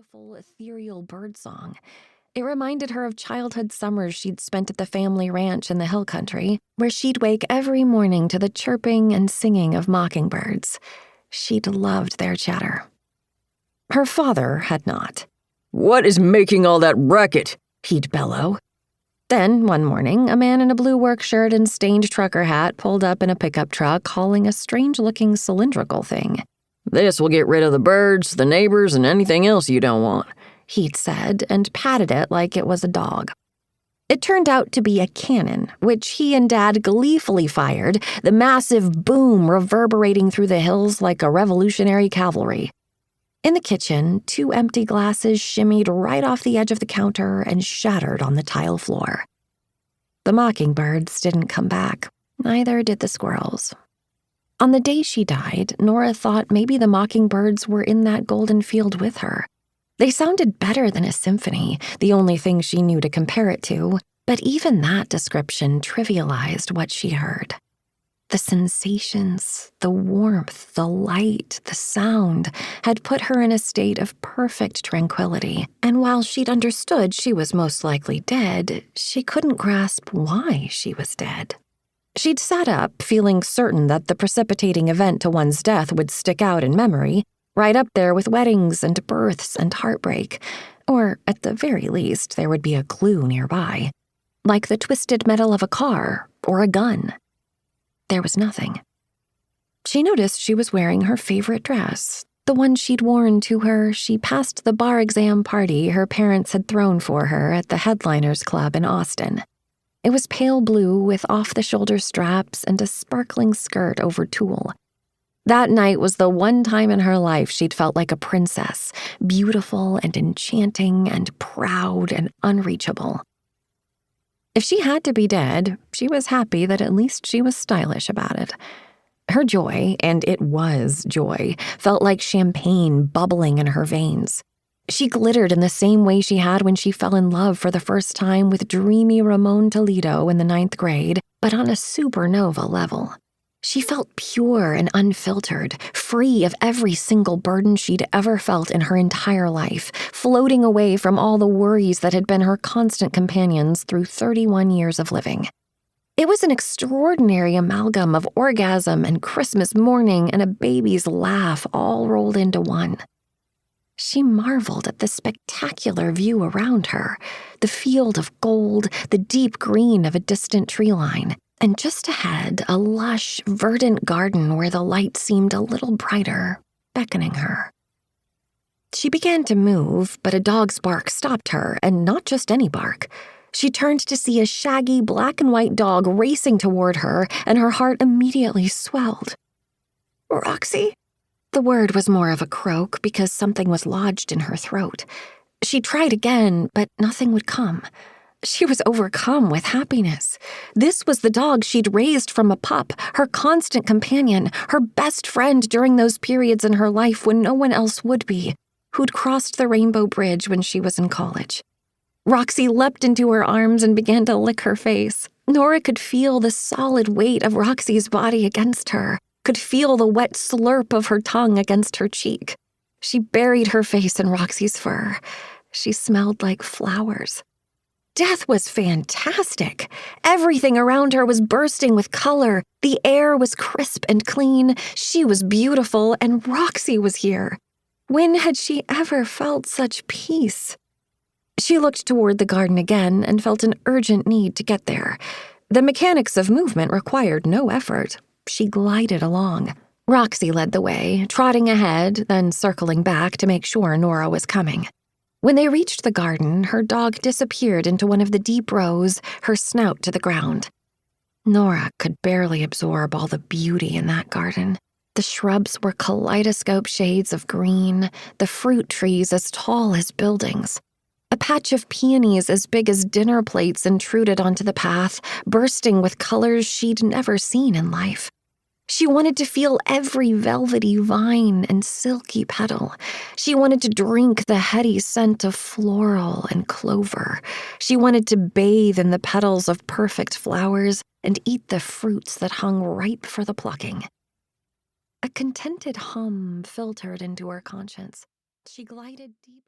beautiful, ethereal birdsong. It reminded her of childhood summers she'd spent at the family ranch in the hill country, where she'd wake every morning to the chirping and singing of mockingbirds. She'd loved their chatter. Her father had not. "What is making all that racket?" he'd bellow. Then, one morning, a man in a blue work shirt and stained trucker hat pulled up in a pickup truck hauling a strange-looking cylindrical thing. "This will get rid of the birds, the neighbors, and anything else you don't want," he'd said, and patted it like it was a dog. It turned out to be a cannon, which he and Dad gleefully fired, the massive boom reverberating through the hills like a revolutionary cavalry. In the kitchen, 2 empty glasses shimmied right off the edge of the counter and shattered on the tile floor. The mockingbirds didn't come back. Neither did the squirrels. On the day she died, Nora thought maybe the mockingbirds were in that golden field with her. They sounded better than a symphony, the only thing she knew to compare it to, but even that description trivialized what she heard. The sensations, the warmth, the light, the sound had put her in a state of perfect tranquility, and while she'd understood she was most likely dead, she couldn't grasp why she was dead. She'd sat up, feeling certain that the precipitating event to one's death would stick out in memory, right up there with weddings and births and heartbreak, or at the very least there would be a clue nearby, like the twisted metal of a car or a gun. There was nothing. She noticed she was wearing her favorite dress, the one she'd worn to her she passed the bar exam party her parents had thrown for her at the Headliners Club in Austin. It was pale blue with off-the-shoulder straps and a sparkling skirt over tulle. That night was the one time in her life she'd felt like a princess, beautiful and enchanting and proud and unreachable. If she had to be dead, she was happy that at least she was stylish about it. Her joy, and it was joy, felt like champagne bubbling in her veins. She glittered in the same way she had when she fell in love for the first time with dreamy Ramon Toledo in the 9th grade, but on a supernova level. She felt pure and unfiltered, free of every single burden she'd ever felt in her entire life, floating away from all the worries that had been her constant companions through 31 years of living. It was an extraordinary amalgam of orgasm and Christmas morning and a baby's laugh all rolled into one. She marveled at the spectacular view around her, the field of gold, the deep green of a distant tree line, and just ahead, a lush, verdant garden where the light seemed a little brighter, beckoning her. She began to move, but a dog's bark stopped her, and not just any bark. She turned to see a shaggy black and white dog racing toward her, and her heart immediately swelled. "Roxy?" The word was more of a croak because something was lodged in her throat. She tried again, but nothing would come. She was overcome with happiness. This was the dog she'd raised from a pup, her constant companion, her best friend during those periods in her life when no one else would be, who'd crossed the Rainbow Bridge when she was in college. Roxy leapt into her arms and began to lick her face. Nora could feel the solid weight of Roxy's body against her, could feel the wet slurp of her tongue against her cheek. She buried her face in Roxy's fur. She smelled like flowers. Death was fantastic. Everything around her was bursting with color. The air was crisp and clean. She was beautiful, and Roxy was here. When had she ever felt such peace? She looked toward the garden again and felt an urgent need to get there. The mechanics of movement required no effort. She glided along. Roxy led the way, trotting ahead, then circling back to make sure Nora was coming. When they reached the garden, her dog disappeared into one of the deep rows, her snout to the ground. Nora could barely absorb all the beauty in that garden. The shrubs were kaleidoscope shades of green, the fruit trees as tall as buildings. A patch of peonies as big as dinner plates intruded onto the path, bursting with colors she'd never seen in life. She wanted to feel every velvety vine and silky petal. She wanted to drink the heady scent of floral and clover. She wanted to bathe in the petals of perfect flowers and eat the fruits that hung ripe for the plucking. A contented hum filtered into her conscience. She glided deep.